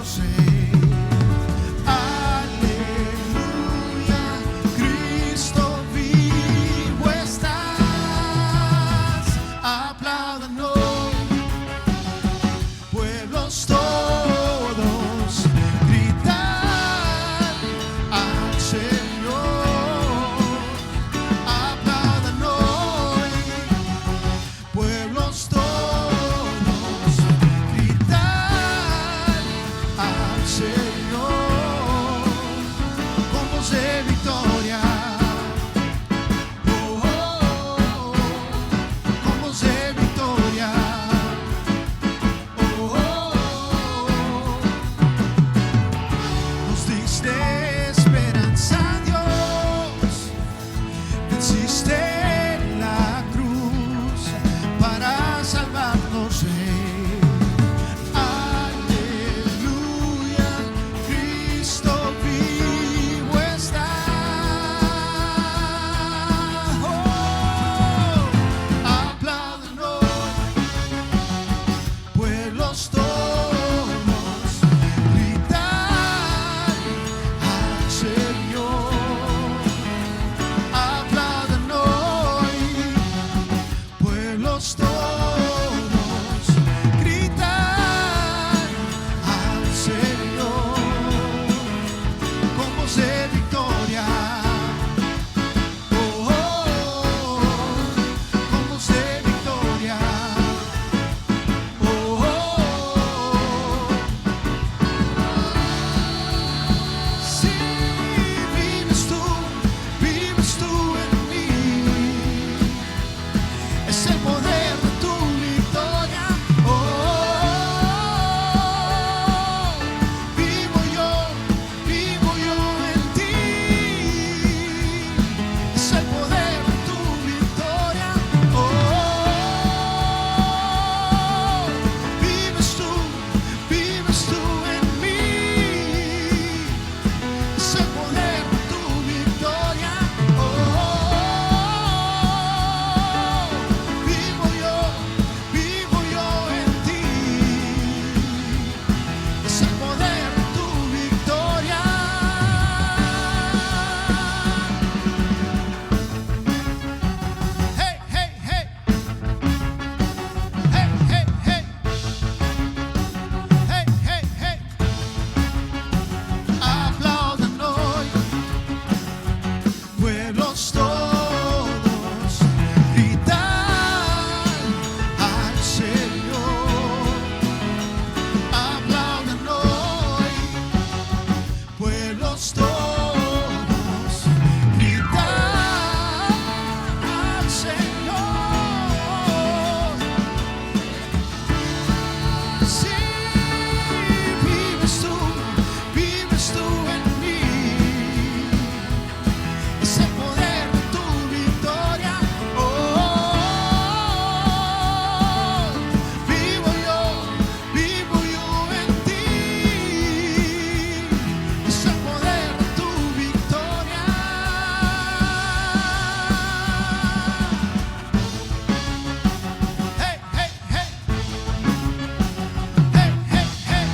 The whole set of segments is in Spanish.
salvarnos. Aleluya, Cristo vivo estás. Aplaudan hoy, pueblos todos, gritar al Señor. Aplaudan hoy, pueblos todos, gritar al Señor con voz de victoria. Oh, oh, oh, con voz de victoria. Oh, oh, oh. Nos diste esperanza, Dios, venciste la cruz para salvarnos. Aleluya, Cristo vivo está. Oh, aplaudan hoy, pueblos todos, gritar al Señor. Aplaudan hoy, pueblos todos, gritar al Señor con voz de victoria. Oh, oh, oh, con voz de victoria. Oh, oh, oh. Sí, vives tú en mí. Es el poder de tu victoria. Oh, vivo yo en ti. Es el poder de tu victoria. Oh, vives tú en mí. Es el poder de tu victoria. Oh, vivo yo en ti. Es el poder de tu victoria. Hey, hey, hey. Hey, hey, hey. Hey, hey, hey. Aplaudan hoy, pueblos todos, gritar al Señor. Aplaudan hoy, pueblos todos, gritar al Señor. Sí, vives tú en mí. Es el poder de tu victoria. Oh, vivo yo en ti. Es el poder de tu victoria. Hey, hey, hey. Hey, hey, hey.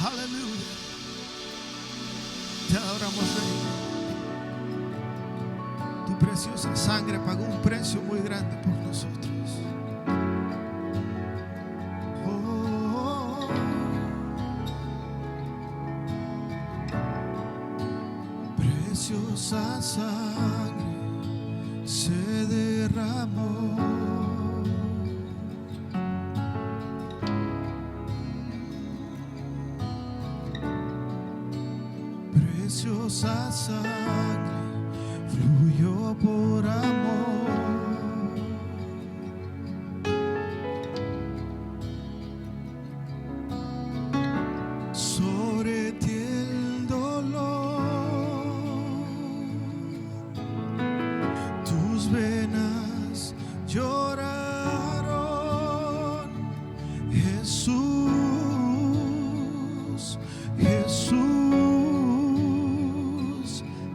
Aleluya. Te adoramos, Rey. Tu preciosa sangre pagó un precio muy grande por nosotros. Oh, preciosa sangre se derramó. Preciosa sangre fluyó por amor. Sobre ti el dolor, tus venas lloraron. Jesús, Jesús,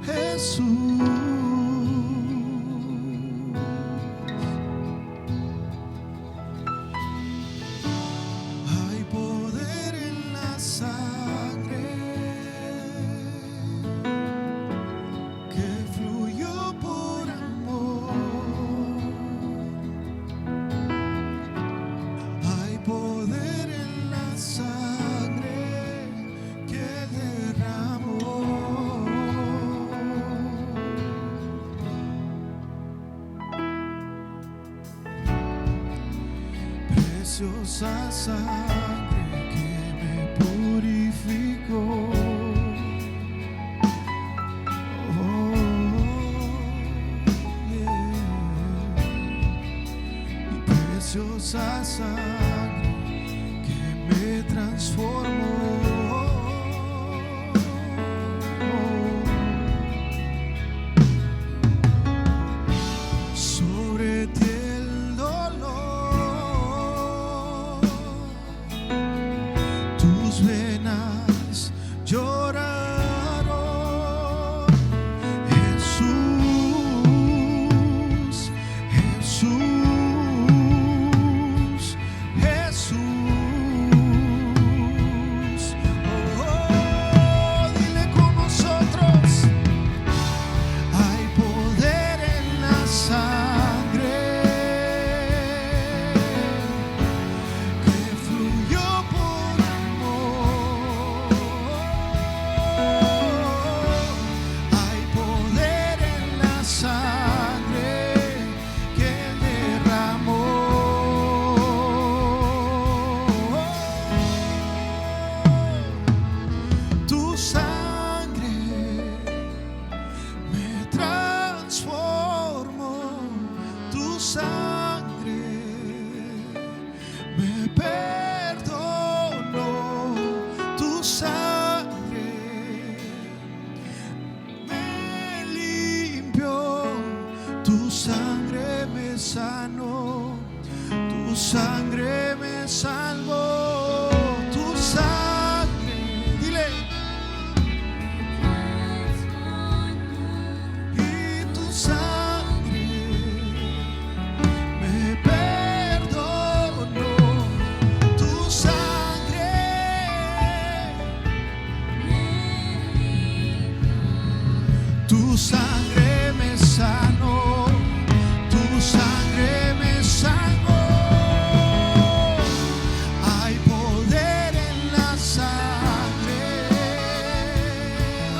Jesús. preciosa sangre que me purificó. Preciosa sangre que me transformó. Sobre ti el dolor, tus venas lloraron. Jesús, Jesús, Jesús. Oh, dile con nosotros: hay poder en la sangre que fluyó por amor. Hay poder en la sangre que Él derramó. Tu sangre me transformó, tu sangre me perdonó, tu sangre me limpió, tu sangre me sanó, tu sangre me salvó, tu sangre, dile. Y tu sangre me perdonó, tu sangre, tu sangre me sanó, tu sangre me salvó. Hay poder en la sangre,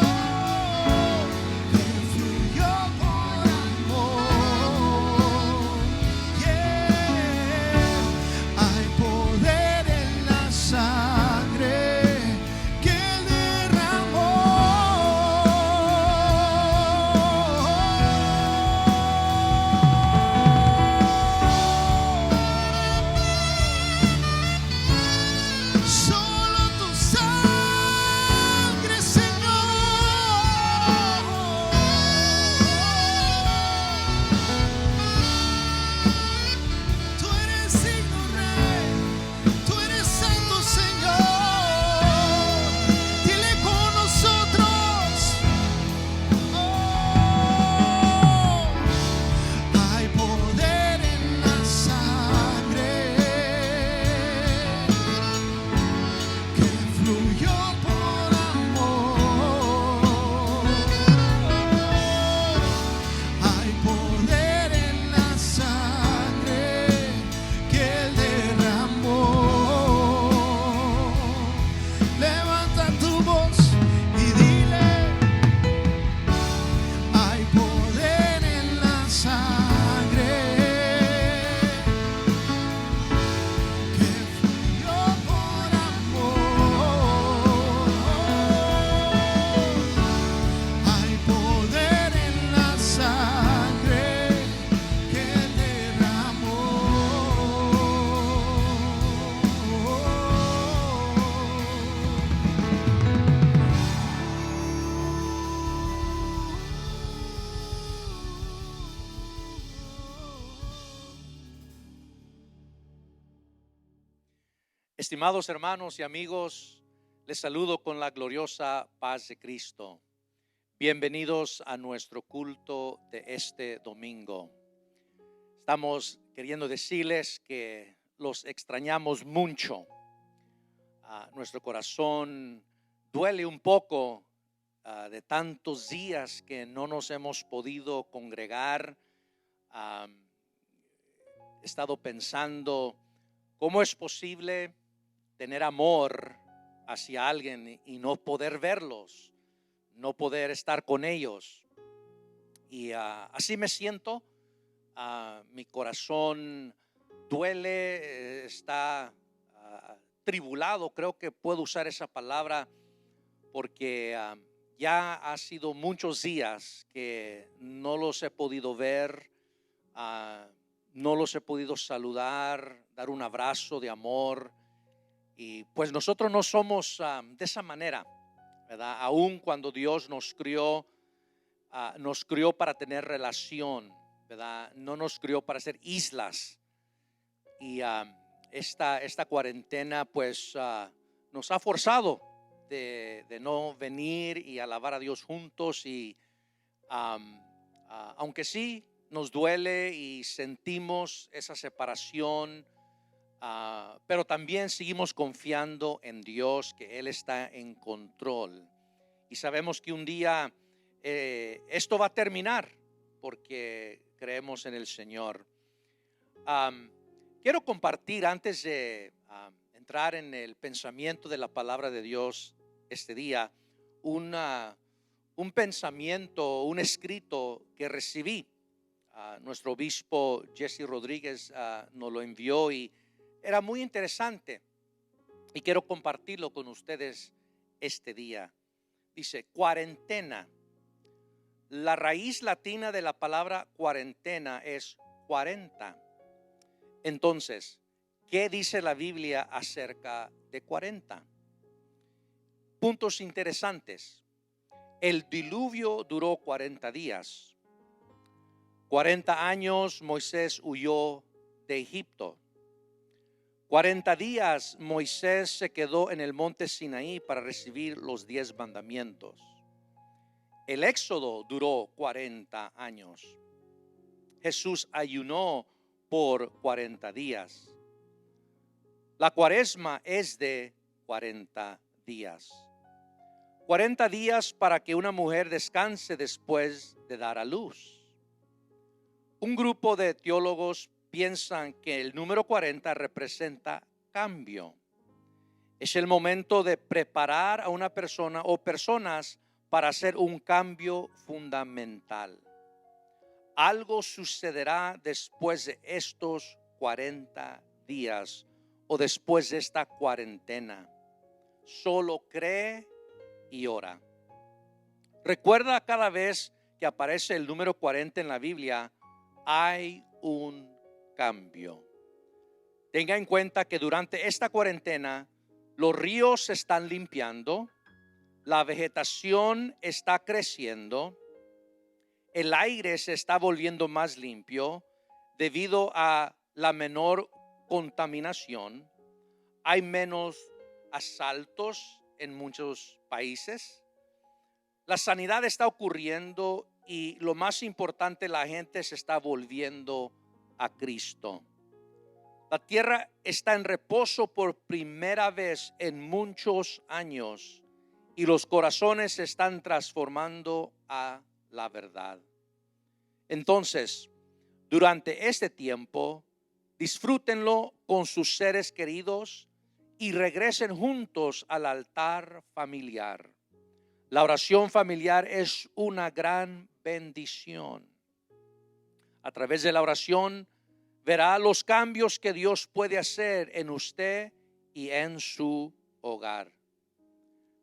oh, que fluyó por amor. Yeah. Hay poder en la sangre que Él derramó. Solo tu sangre, Señor. Tú eres digno, Rey. Tú eres santo, Señor. Dile con nosotros: oh, hay poder en la sangre que fluyó por amor. Hay poder en la sangre que Él derramó. Levanta tu voz y dile: hay poder en la sangre que fluyó por amor. Hay poder en la sangre que Él derramó. Estimados hermanos y amigos, les saludo con la gloriosa paz de Cristo. Bienvenidos a nuestro culto de este domingo. Estamos queriendo decirles que los extrañamos mucho. Nuestro corazón duele un poco de tantos días que no nos hemos podido congregar. He estado pensando cómo es posible tener amor hacia alguien y no poder verlos, no poder estar con ellos. Y así me siento. Mi corazón duele, está tribulado, creo que puedo usar esa palabra porque ya ha sido muchos días que no los he podido ver, no los he podido saludar, dar un abrazo de amor. Y pues nosotros no somos de esa manera, ¿verdad? Aun cuando Dios nos crió para tener relación, ¿verdad? No nos crió para ser islas. Y esta cuarentena pues nos ha forzado de no venir y alabar a Dios juntos. Y aunque sí nos duele y sentimos esa separación, pero también seguimos confiando en Dios, que Él está en control. Y sabemos que un día esto va a terminar porque creemos en el Señor. Quiero compartir antes de entrar en el pensamiento de la palabra de Dios este día, un pensamiento, un escrito que recibí. Nuestro obispo Jesse Rodríguez nos lo envió y era muy interesante y quiero compartirlo con ustedes este día. Dice: cuarentena. La raíz latina de la palabra cuarentena es 40. Entonces, ¿qué dice la Biblia acerca de 40? Puntos interesantes. El diluvio duró 40 días. 40 años Moisés huyó de Egipto. 40 días Moisés se quedó en el monte Sinaí para recibir los 10 mandamientos. El éxodo duró 40 años. Jesús ayunó por 40 días. La cuaresma es de 40 días. 40 días para que una mujer descanse después de dar a luz. Un grupo de teólogos piensan que el número 40 representa cambio. Es el momento de preparar a una persona o personas para hacer un cambio fundamental. Algo sucederá después de estos 40 días o después de esta cuarentena. Solo cree y ora. Recuerda, cada vez que aparece el número 40 en la Biblia, hay un cambio. Tenga en cuenta que durante esta cuarentena los ríos se están limpiando, la vegetación está creciendo, el aire se está volviendo más limpio debido a la menor contaminación. Hay menos asaltos en muchos países. La sanidad está ocurriendo y lo más importante, la gente se está volviendo a Cristo. La tierra está en reposo por primera vez en muchos años y los corazones se están transformando a la verdad. Entonces, durante este tiempo, disfrútenlo con sus seres queridos y regresen juntos al altar familiar. La oración familiar es una gran bendición. A través de la oración verá los cambios que Dios puede hacer en usted y en su hogar.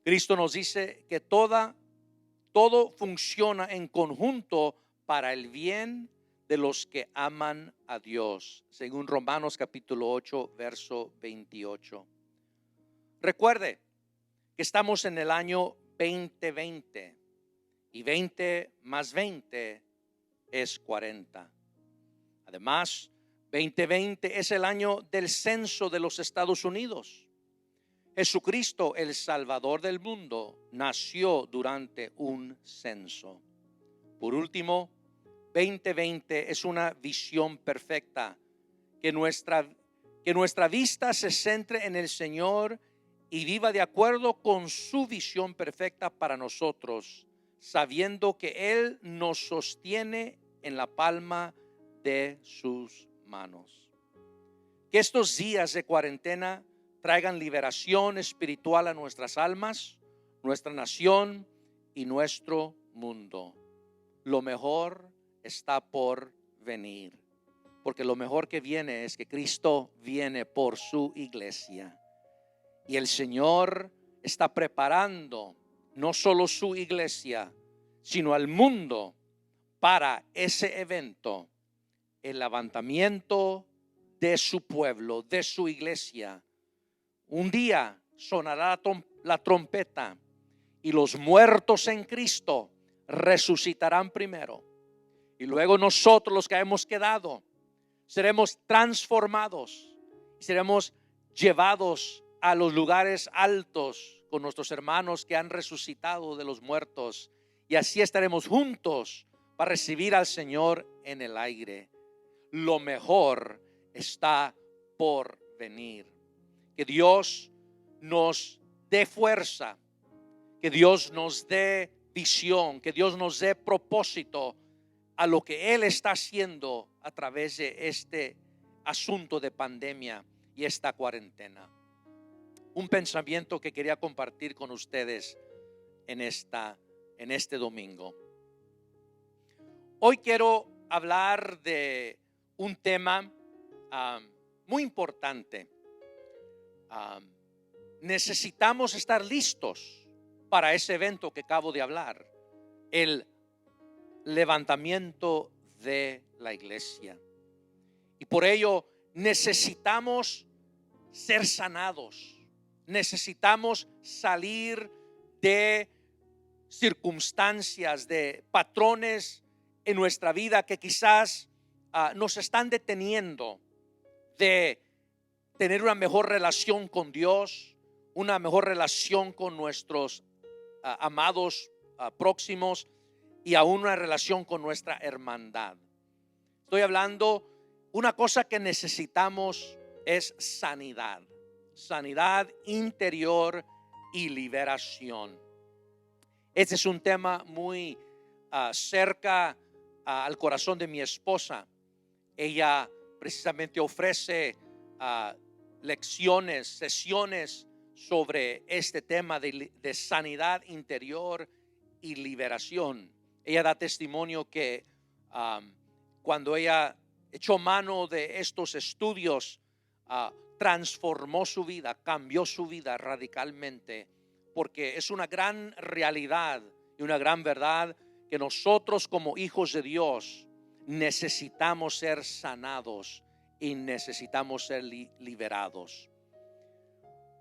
Cristo nos dice que todo funciona en conjunto para el bien de los que aman a Dios, según Romanos capítulo 8, verso 28. Recuerde que estamos en el año 2020 y 20 más 20 es 40. Además, 2020 es el año del censo de los Estados Unidos. Jesucristo, el Salvador del mundo, nació durante un censo. Por último, 2020 es una visión perfecta. Que nuestra vista se centre en el Señor y viva de acuerdo con su visión perfecta para nosotros, sabiendo que Él nos sostiene en la palma de sus manos. Que estos días de cuarentena traigan liberación espiritual a nuestras almas, nuestra nación y nuestro mundo. Lo mejor está por venir. porque lo mejor que viene es que Cristo viene por su iglesia. Y el Señor está preparando no solo su iglesia, sino al mundo para ese evento, el levantamiento de su pueblo, de su iglesia. Un día sonará la trompeta y los muertos en Cristo resucitarán primero. Y luego nosotros, los que hemos quedado, seremos transformados y seremos llevados a los lugares altos con nuestros hermanos que han resucitado de los muertos. Y así estaremos juntos para recibir al Señor en el aire. Lo mejor está por venir. Que Dios nos dé fuerza, que Dios nos dé visión, que Dios nos dé propósito a lo que Él está haciendo a través de este asunto de pandemia y esta cuarentena. Un pensamiento que quería compartir con ustedes en este domingo. Hoy quiero hablar de un tema muy importante. Necesitamos estar listos para ese evento que acabo de hablar, el levantamiento de la iglesia. Y por ello necesitamos ser sanados, necesitamos salir de circunstancias, de patrones en nuestra vida que quizás nos están deteniendo de tener una mejor relación con Dios, una mejor relación con nuestros amados próximos y aún una relación con nuestra hermandad. Estoy hablando, una cosa que necesitamos es sanidad, sanidad interior y liberación. Este es un tema muy cerca al corazón de mi esposa. Ella precisamente ofrece lecciones, sesiones sobre este tema de sanidad interior y liberación. Ella da testimonio que cuando ella echó mano de estos estudios, transformó su vida, cambió su vida radicalmente, porque es una gran realidad y una gran verdad que nosotros como hijos de Dios necesitamos ser sanados y necesitamos ser liberados.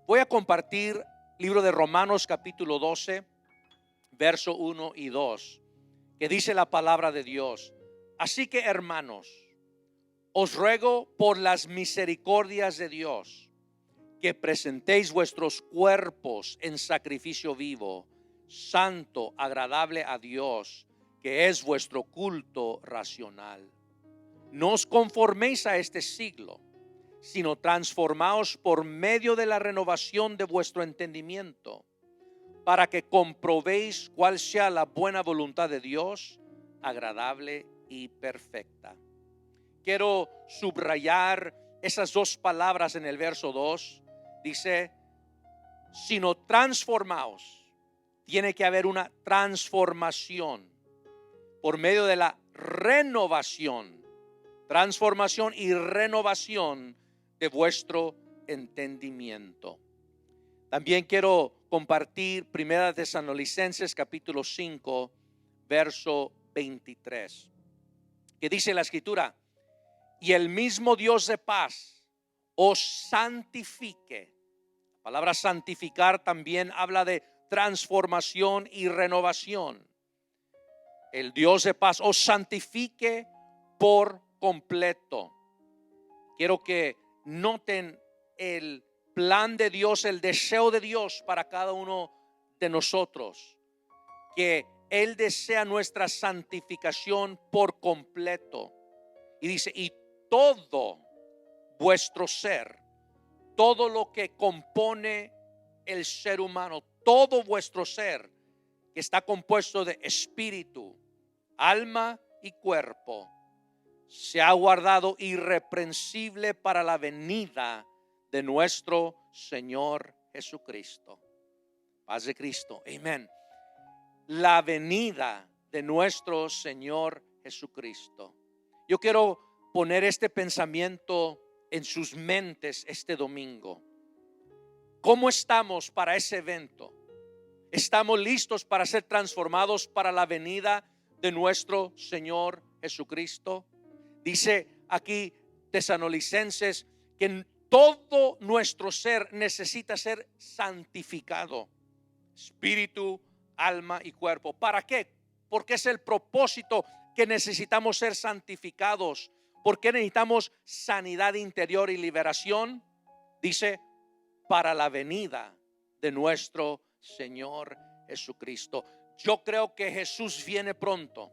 Voy a compartir libro de Romanos capítulo 12, verso 1 y 2, que dice la palabra de Dios: así que, hermanos, os ruego por las misericordias de Dios que presentéis vuestros cuerpos en sacrificio vivo, santo, agradable a Dios, que es vuestro culto racional. No os conforméis a este siglo, sino transformaos por medio de la renovación de vuestro entendimiento, para que comprobéis cuál sea la buena voluntad de Dios, agradable y perfecta. Quiero subrayar esas dos palabras en el verso 2. Dice, sino transformaos. Tiene que haber una transformación por medio de la renovación. Transformación y renovación de vuestro entendimiento. También quiero compartir 1 Tesalonicenses capítulo 5, verso 23, que dice la escritura: y el mismo Dios de paz os santifique. La palabra santificar también habla de transformación y renovación. El Dios de paz os santifique por completo. Quiero que noten el plan de Dios, el deseo de Dios para cada uno de nosotros, que Él desea nuestra santificación por completo. Y dice, y todo vuestro ser, todo lo que compone el ser humano, todo vuestro ser, que está compuesto de espíritu, alma y cuerpo, se ha guardado irreprensible para la venida de nuestro Señor Jesucristo. Paz de Cristo, amén. La venida de nuestro Señor Jesucristo. Yo quiero poner este pensamiento en sus mentes este domingo. ¿Cómo estamos para ese evento? ¿Estamos listos para ser transformados para la venida de nuestro Señor Jesucristo? Dice aquí Tesalonicenses que todo nuestro ser necesita ser santificado, espíritu, alma y cuerpo. ¿Para qué? Porque es el propósito que necesitamos ser santificados. ¿Por qué necesitamos sanidad interior y liberación? Dice, para la venida de nuestro Señor Jesucristo. Yo creo que Jesús viene pronto.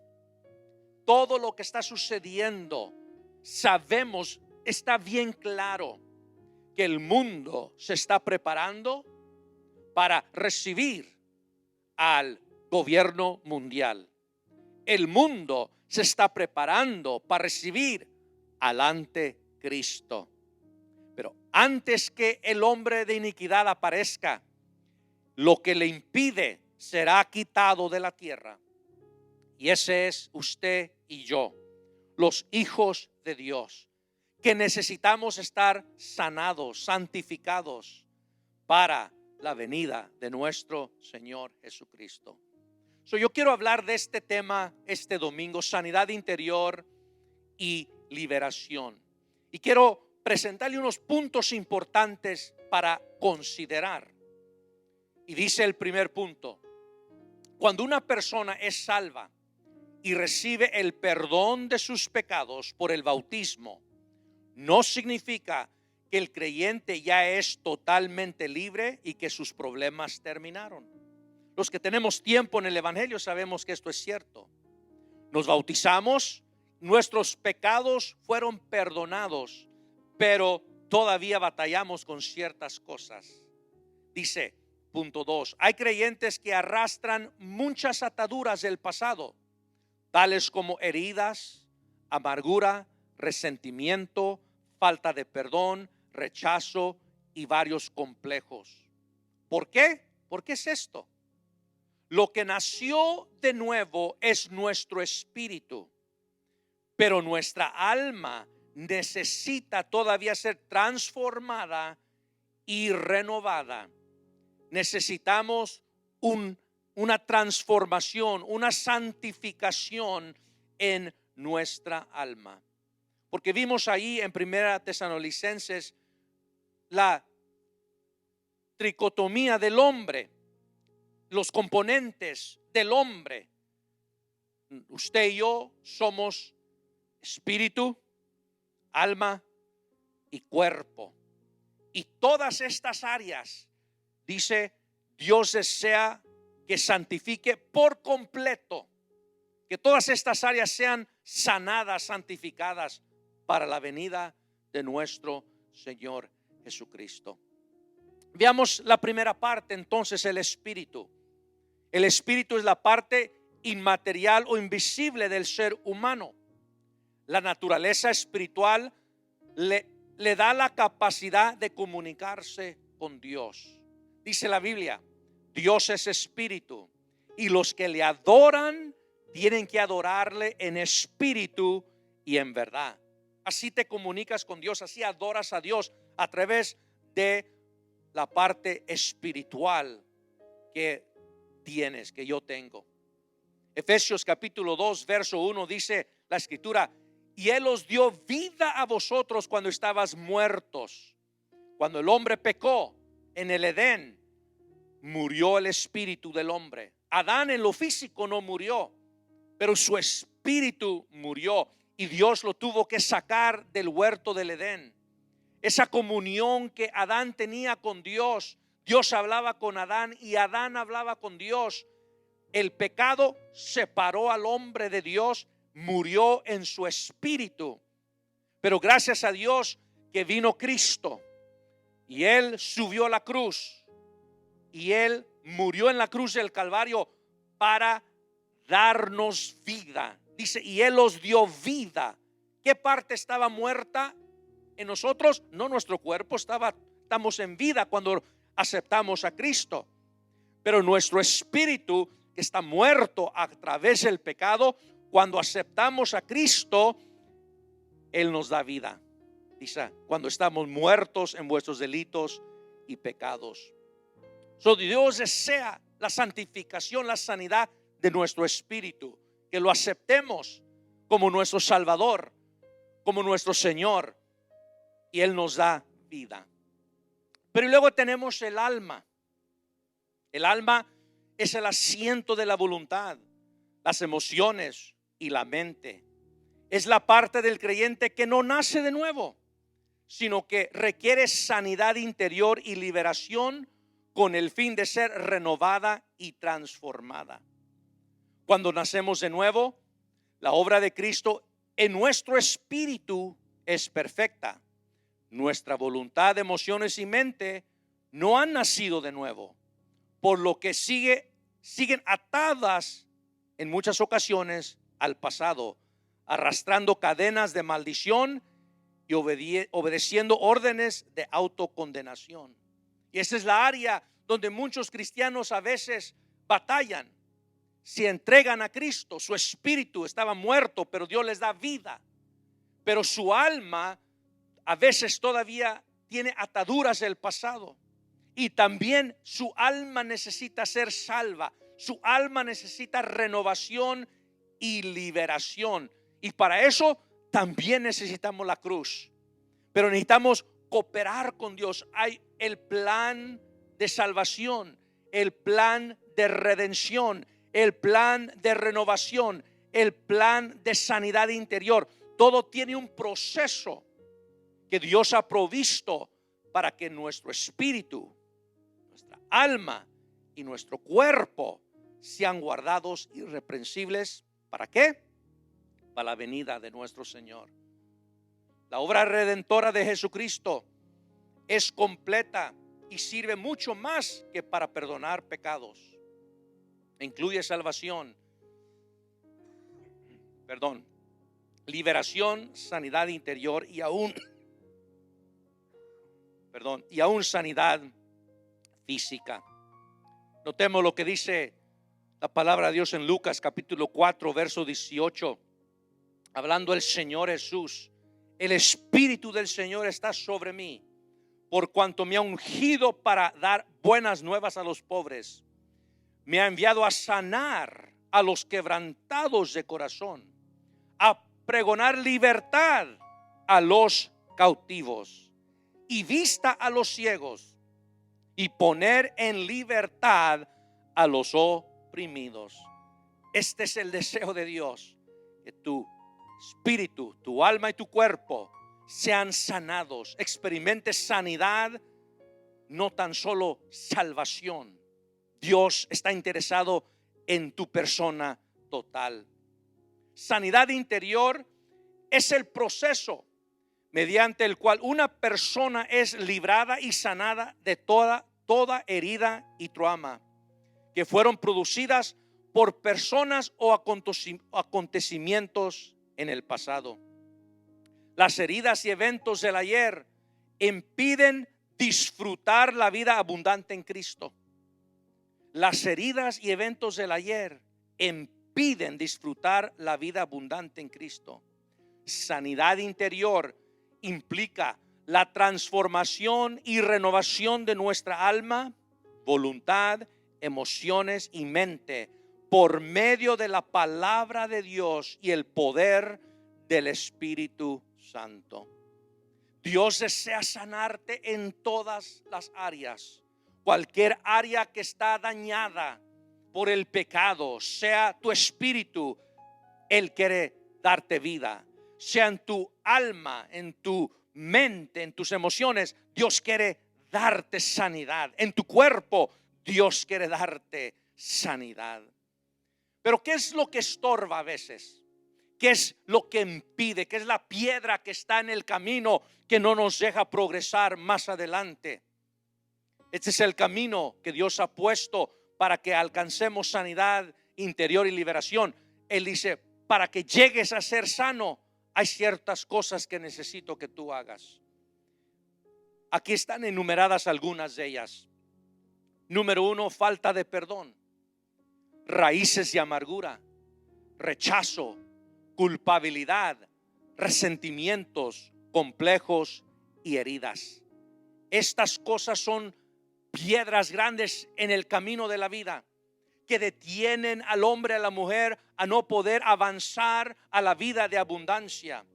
Todo lo que está sucediendo, sabemos, está bien claro que el mundo se está preparando para recibir al gobierno mundial. El mundo se está preparando para recibir al anticristo. Pero antes que el hombre de iniquidad aparezca, lo que le impide será quitado de la tierra. Y ese es usted y yo, los hijos de Dios, que necesitamos estar sanados, santificados para la venida de nuestro Señor Jesucristo. Yo quiero hablar de este tema este domingo, sanidad interior y liberación. Y quiero presentarle unos puntos importantes para considerar. Y dice el primer punto: cuando una persona es salva y recibe el perdón de sus pecados por el bautismo, no significa que el creyente ya es totalmente libre y que sus problemas terminaron. Los que tenemos tiempo en el evangelio sabemos que esto es cierto. Nos bautizamos, nuestros pecados fueron perdonados, pero todavía batallamos con ciertas cosas. Dice, punto 2, hay creyentes que arrastran muchas ataduras del pasado, tales como heridas, amargura, resentimiento, falta de perdón, rechazo y varios complejos. ¿Por qué? ¿Por qué es esto? Lo que nació de nuevo es nuestro espíritu, pero nuestra alma necesita todavía ser transformada y renovada. Necesitamos una transformación, una santificación en nuestra alma. Porque vimos ahí en 1 Tesalonicenses la tricotomía del hombre, los componentes del hombre. Usted y yo somos espíritu, alma y cuerpo. Y todas estas áreas, dice, Dios desea que santifique por completo, que todas estas áreas sean sanadas, santificadas para la venida de nuestro Señor Jesucristo. Veamos la primera parte, entonces, el espíritu. El espíritu es la parte inmaterial o invisible del ser humano. La naturaleza espiritual le da la capacidad de comunicarse con Dios. Dice la Biblia, Dios es espíritu y los que le adoran tienen que adorarle en espíritu y en verdad. Así te comunicas con Dios, así adoras a Dios a través de la parte espiritual que tienes, que yo tengo. Efesios capítulo 2 verso 1 dice la escritura: y Él os dio vida a vosotros cuando estabas muertos. Cuando el hombre pecó en el Edén, murió el espíritu del hombre. Adán en lo físico no murió, pero su espíritu murió y Dios lo tuvo que sacar del huerto del Edén. Esa comunión que Adán tenía con Dios, Dios hablaba con Adán y Adán hablaba con Dios. El pecado separó al hombre de Dios, murió en su espíritu. Pero gracias a Dios que vino Cristo y Él subió a la cruz y Él murió en la cruz del Calvario para darnos vida. Dice, y Él os dio vida. ¿Qué parte estaba muerta en nosotros? No, nuestro cuerpo estamos en vida cuando aceptamos a Cristo. Pero nuestro espíritu, que está muerto a través del pecado, cuando aceptamos a Cristo, Él nos da vida. Dice, cuando estamos muertos en vuestros delitos y pecados. Dios desea la santificación, la sanidad de nuestro espíritu, que lo aceptemos como nuestro Salvador, como nuestro Señor, y Él nos da vida. Pero luego tenemos el alma. El alma es el asiento de la voluntad, las emociones y la mente. Es la parte del creyente que no nace de nuevo, sino que requiere sanidad interior y liberación con el fin de ser renovada y transformada. Cuando nacemos de nuevo, la obra de Cristo en nuestro espíritu es perfecta. Nuestra voluntad, emociones y mente no han nacido de nuevo, por lo que siguen atadas en muchas ocasiones al pasado, arrastrando cadenas de maldición y obedeciendo órdenes de autocondenación. Y esa es la área donde muchos cristianos a veces batallan. Si entregan a Cristo, su espíritu estaba muerto, pero Dios les da vida. Pero su alma a veces todavía tiene ataduras del pasado. Y también su alma necesita ser salva. Su alma necesita renovación y liberación. Y para eso también necesitamos la cruz. Pero necesitamos cooperar con Dios. Hay el plan de salvación, el plan de redención, el plan de renovación, el plan de sanidad interior. Todo tiene un proceso que Dios ha provisto para que nuestro espíritu, nuestra alma y nuestro cuerpo sean guardados irreprensibles. ¿Para qué? Para la venida de nuestro Señor. La obra redentora de Jesucristo es completa y sirve mucho más que para perdonar pecados. Incluye salvación, liberación, sanidad interior y aún sanidad física. Notemos lo que dice la palabra de Dios en Lucas capítulo 4 verso 18, hablando el Señor Jesús. El Espíritu del Señor está sobre mí, por cuanto me ha ungido para dar buenas nuevas a los pobres. Me ha enviado a sanar a los quebrantados de corazón, a pregonar libertad a los cautivos y vista a los ciegos, y poner en libertad a los oprimidos. Este es el deseo de Dios, que tu espíritu, tu alma y tu cuerpo sean sanados, experimentes sanidad, no tan solo salvación. Dios está interesado en tu persona total. Sanidad interior es el proceso mediante el cual una persona es librada y sanada de toda herida y trauma que fueron producidas por personas o acontecimientos en el pasado. Las heridas y eventos del ayer impiden disfrutar la vida abundante en Cristo. Las heridas y eventos del ayer impiden disfrutar la vida abundante en Cristo. Sanidad interior implica la transformación y renovación de nuestra alma, voluntad, emociones y mente por medio de la palabra de Dios y el poder del Espíritu Santo. Dios desea sanarte en todas las áreas. Cualquier área que está dañada por el pecado, sea tu espíritu, Él quiere darte vida. Sea en tu alma, en tu mente, en tus emociones, Dios quiere darte sanidad. En tu cuerpo, Dios quiere darte sanidad. Pero ¿qué es lo que estorba a veces? ¿Qué es lo que impide? ¿Qué es la piedra que está en el camino que no nos deja progresar más adelante? Este es el camino que Dios ha puesto para que alcancemos sanidad interior y liberación. Él dice, para que llegues a ser sano, hay ciertas cosas que necesito que tú hagas. Aquí están enumeradas algunas de ellas. Número 1, falta de perdón, raíces de amargura, rechazo, culpabilidad, resentimientos, complejos y heridas. Estas cosas son piedras grandes en el camino de la vida que detienen al hombre, a la mujer, a no poder avanzar a la vida de abundancia.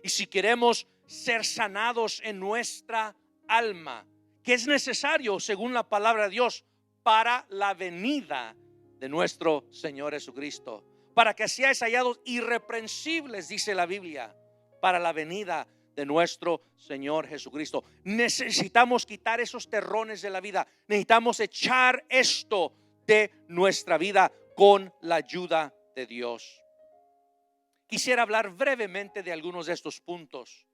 Y si queremos ser sanados en nuestra alma, que es necesario según la palabra de Dios para la venida de nuestro Señor Jesucristo, para que seáis hallados irreprensibles, dice la Biblia, para la venida de nuestro Señor Jesucristo. Necesitamos quitar esos terrones de la vida. Necesitamos echar esto de nuestra vida con la ayuda de Dios. Quisiera hablar brevemente de algunos de estos puntos.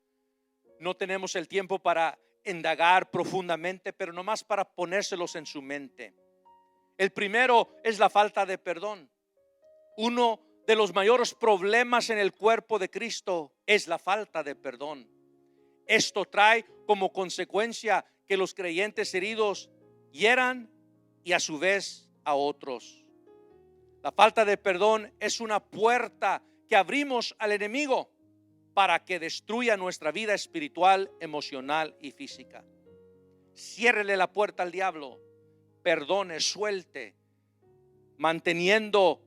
No tenemos el tiempo para indagar profundamente, pero nomás para ponérselos en su mente. El primero es la falta de perdón. Uno de los mayores problemas en el cuerpo de Cristo es la falta de perdón. Esto trae como consecuencia que los creyentes heridos hieran y a su vez a otros. La falta de perdón es una puerta que abrimos al enemigo para que destruya nuestra vida espiritual, emocional y física. Ciérrele la puerta al diablo, perdone, suelte. Manteniendo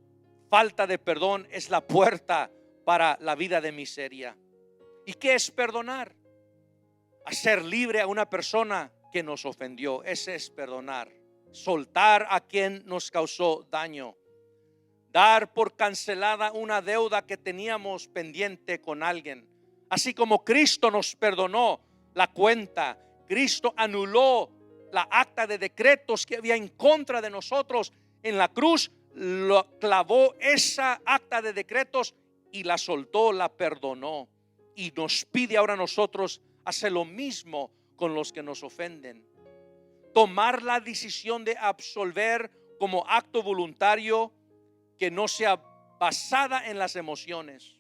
falta de perdón es la puerta para la vida de miseria. ¿Y qué es perdonar? Hacer libre a una persona que nos ofendió. Ese es perdonar. Soltar a quien nos causó daño. Dar por cancelada una deuda que teníamos pendiente con alguien. Así como Cristo nos perdonó la cuenta, Cristo anuló la acta de decretos que había en contra de nosotros en la cruz, lo clavó esa acta de decretos y la soltó, la perdonó, y nos pide ahora a nosotros hacer lo mismo con los que nos ofenden. Tomar la decisión de absolver como acto voluntario que no sea basada en las emociones.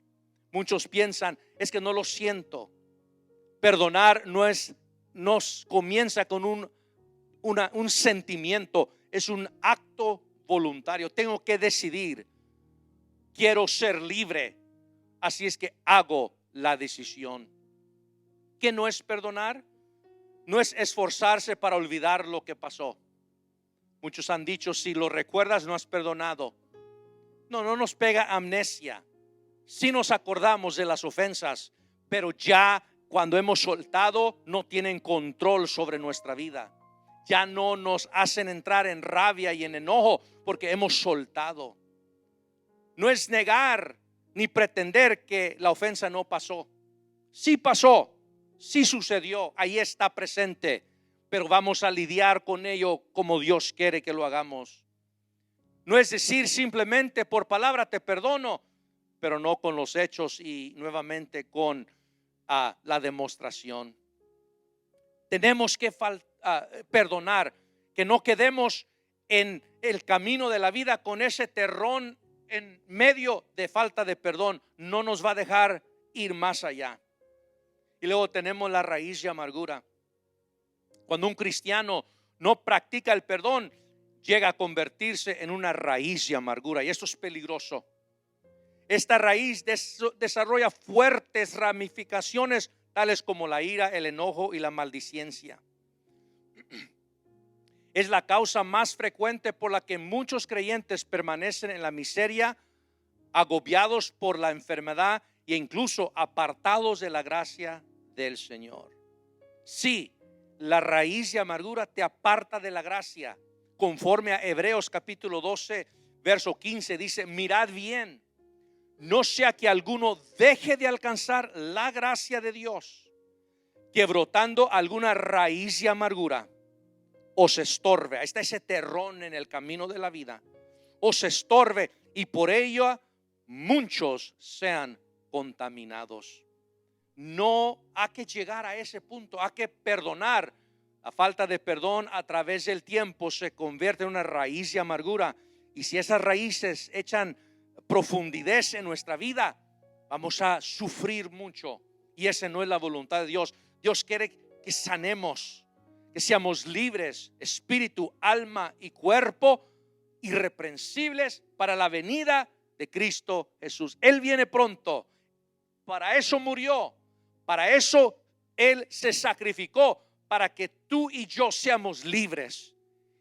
Muchos piensan, es que no lo siento. Perdonar no comienza con un sentimiento, es un acto voluntario. Tengo que decidir, quiero ser libre, así es que hago la decisión. ¿Qué no es perdonar? No es esforzarse para olvidar lo que pasó. Muchos han dicho, si lo recuerdas no has perdonado. No nos pega amnesia. Sí nos acordamos de las ofensas, pero ya cuando hemos soltado no tienen control sobre nuestra vida. Ya no nos hacen entrar en rabia y en enojo porque hemos soltado. No es negar ni pretender que la ofensa no pasó. Sí pasó, sí sucedió, ahí está presente, pero vamos a lidiar con ello como Dios quiere que lo hagamos. No es decir simplemente por palabra te perdono, pero no con los hechos y nuevamente con la demostración. Tenemos que perdonar, que no quedemos en el camino de la vida con ese terrón en medio de falta de perdón. No nos va a dejar ir más allá. Y luego tenemos la raíz de amargura. Cuando un cristiano no practica el perdón, llega a convertirse en una raíz de amargura, y esto es peligroso. Esta raíz desarrolla fuertes ramificaciones tales como la ira, el enojo y la maldicencia. Es la causa más frecuente por la que muchos creyentes permanecen en la miseria, agobiados por la enfermedad e incluso apartados de la gracia del Señor. Sí, la raíz de amargura te aparta de la gracia. Conforme a Hebreos capítulo 12, verso 15 dice, mirad bien, no sea que alguno deje de alcanzar la gracia de Dios, que brotando alguna raíz de amargura os estorbe. Ahí está ese terrón en el camino de la vida. Os estorbe y por ello muchos sean contaminados. No hay que llegar a ese punto, hay que perdonar. La falta de perdón a través del tiempo se convierte en una raíz de amargura, y si esas raíces echan profundidad en nuestra vida, vamos a sufrir mucho, y esa no es la voluntad de Dios. Dios quiere que sanemos, que seamos libres, espíritu, alma y cuerpo, irreprensibles para la venida de Cristo Jesús. Él viene pronto. para eso murió, para eso Él se sacrificó, para que tú y yo seamos libres.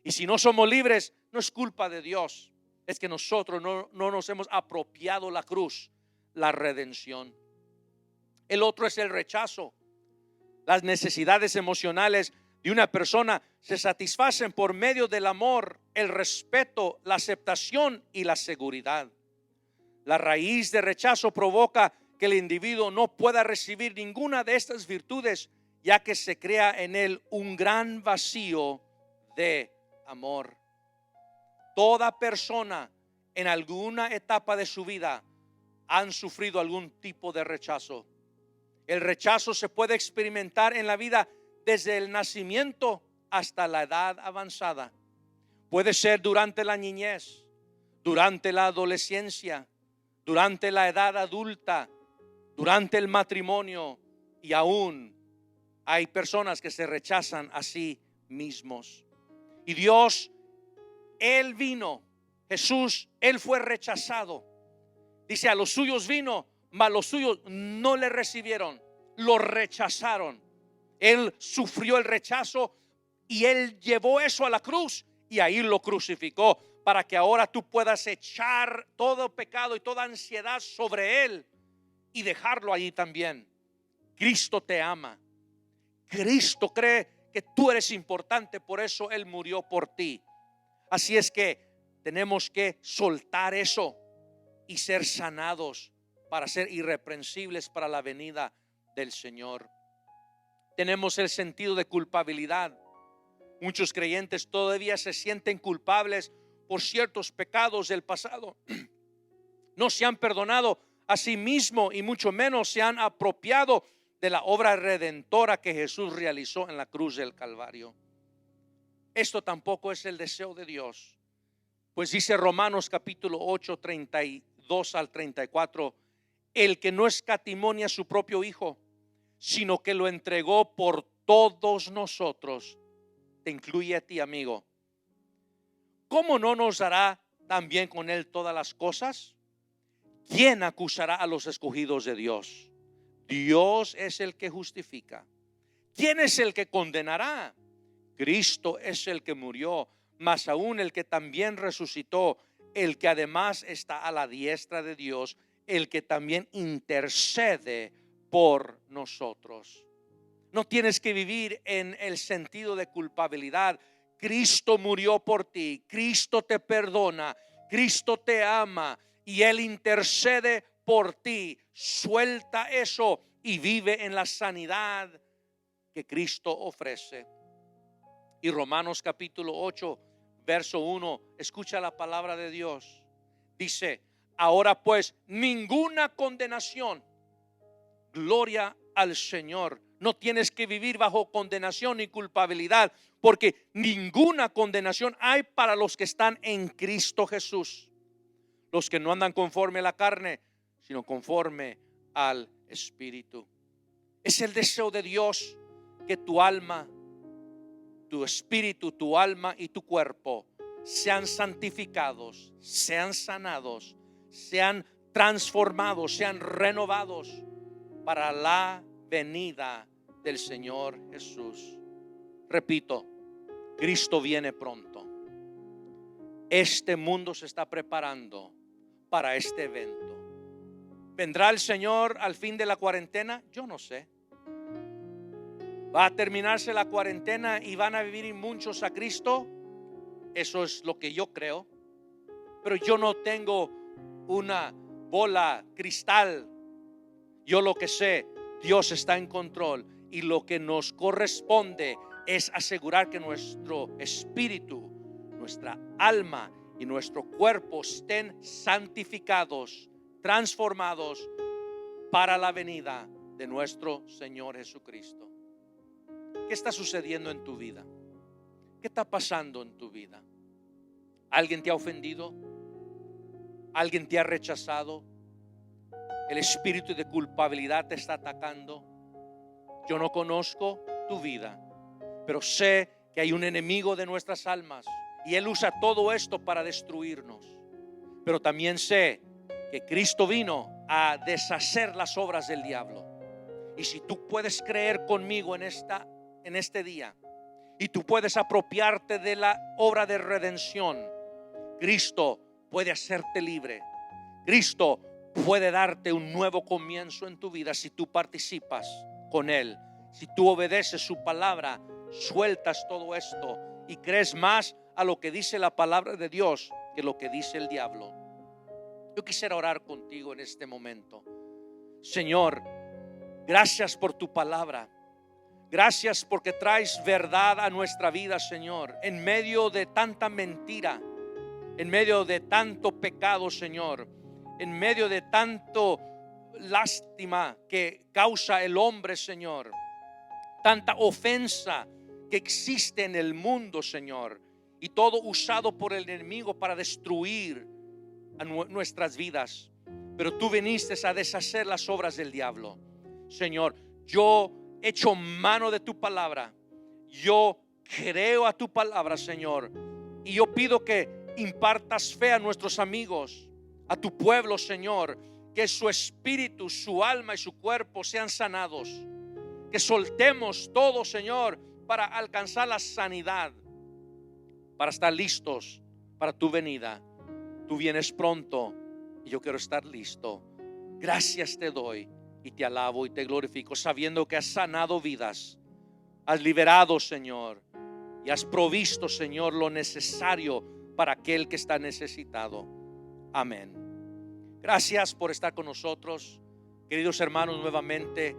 Y si no somos libres, no es culpa de Dios, es que nosotros no nos hemos apropiado la cruz, la redención. El otro es el rechazo. Las necesidades emocionales de una persona se satisfacen por medio del amor, el respeto, la aceptación y la seguridad. La raíz de rechazo provoca que el individuo no pueda recibir ninguna de estas virtudes, ya que se crea en él un gran vacío de amor. Toda persona en alguna etapa de su vida han sufrido algún tipo de rechazo. El rechazo se puede experimentar en la vida desde el nacimiento hasta la edad avanzada. Puede ser durante la niñez, durante la adolescencia, durante la edad adulta, durante el matrimonio, y aún hay personas que se rechazan a sí mismos. Y Dios, Él vino, Jesús, Él fue rechazado. Dice, a los suyos vino, mas los suyos no le recibieron, lo rechazaron. Él sufrió el rechazo y Él llevó eso a la cruz y ahí lo crucificó, para que ahora tú puedas echar todo pecado y toda ansiedad sobre Él y dejarlo allí también. Cristo te ama. Cristo cree que tú eres importante, por eso Él murió por ti. Así es que tenemos que soltar eso y ser sanados para ser irreprensibles para la venida del Señor. Tenemos el sentido de culpabilidad. Muchos creyentes todavía se sienten culpables por ciertos pecados del pasado. No se han perdonado a sí mismos y mucho menos se han apropiado de la obra redentora que Jesús realizó en la cruz del Calvario. Esto tampoco es el deseo de Dios. Pues dice Romanos capítulo 8, 32 al 34, el que no escatimó a su propio Hijo, sino que lo entregó por todos nosotros, te incluye a ti, amigo. ¿Cómo no nos dará también con Él todas las cosas? ¿Quién acusará a los escogidos de Dios? Dios es el que justifica. ¿Quién es el que condenará? Cristo es el que murió, más aún el que también resucitó, el que además está a la diestra de Dios, el que también intercede por nosotros. No tienes que vivir en el sentido de culpabilidad. Cristo murió por ti, Cristo te perdona, Cristo te ama y Él intercede por ti. Suelta eso y vive en la sanidad que Cristo ofrece. Y Romanos capítulo 8, verso 1, escucha la palabra de Dios. Dice, ahora pues ninguna condenación. Gloria al Señor. No tienes que vivir bajo condenación ni culpabilidad, porque ninguna condenación hay para los que están en Cristo Jesús. Los que no andan conforme a la carne, sino conforme al Espíritu. Es el deseo de Dios que tu alma, tu espíritu, tu alma y tu cuerpo sean santificados, sean sanados, sean transformados, sean renovados para la venida del Señor Jesús. Repito, Cristo viene pronto. Este mundo se está preparando para este evento. ¿Vendrá el Señor al fin de la cuarentena? Yo no sé. ¿Va a terminarse la cuarentena y van a vivir muchos a Cristo? Eso es lo que yo creo. Pero yo no tengo una bola cristal. Yo lo que sé, Dios está en control y lo que nos corresponde es asegurar que nuestro espíritu, nuestra alma y nuestro cuerpo estén santificados, transformados para la venida de nuestro Señor Jesucristo. ¿Qué está sucediendo en tu vida? ¿Qué está pasando en tu vida? ¿Alguien te ha ofendido? ¿Alguien te ha rechazado? El espíritu de culpabilidad te está atacando. Yo no conozco tu vida, pero sé que hay un enemigo de nuestras almas y él usa todo esto para destruirnos. Pero también sé que Cristo vino a deshacer las obras del diablo. Y si tú puedes creer conmigo en este día, y tú puedes apropiarte de la obra de redención, Cristo puede hacerte libre. Cristo puede darte un nuevo comienzo en tu vida si tú participas con Él. Si tú obedeces su palabra, sueltas todo esto y crees más a lo que dice la palabra de Dios que lo que dice el diablo. Yo quisiera orar contigo en este momento. Señor, gracias por tu palabra. Gracias porque traes verdad a nuestra vida, Señor. En medio de tanta mentira, en medio de tanto pecado, Señor, en medio de tanto lástima que causa el hombre, Señor, tanta ofensa que existe en el mundo, Señor, y todo usado por el enemigo para destruir a nuestras vidas. Pero tú viniste a deshacer las obras del diablo. Señor, yo echo mano de tu palabra. Yo creo a tu palabra, Señor, y yo pido que impartas fe a nuestros amigos, a tu pueblo, Señor, que su espíritu, su alma y su cuerpo sean sanados. Que soltemos todo, Señor, para alcanzar la sanidad, para estar listos para tu venida. Tú vienes pronto y yo quiero estar listo. Gracias te doy y te alabo y te glorifico, sabiendo que has sanado vidas, has liberado, Señor, y has provisto, Señor, lo necesario para aquel que está necesitado. Amén. Gracias por estar con nosotros, queridos hermanos. Nuevamente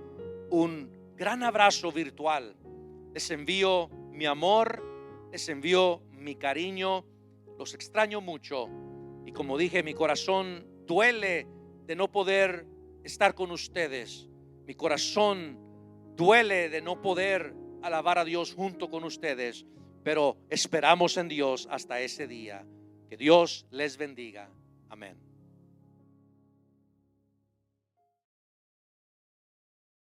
un gran abrazo virtual. Les envío mi amor, les envío mi cariño. Los extraño mucho y, como dije, mi corazón duele de no poder estar con ustedes. Mi corazón duele de no poder alabar a Dios junto con ustedes, pero esperamos en Dios hasta ese día. Que Dios les bendiga. Amén.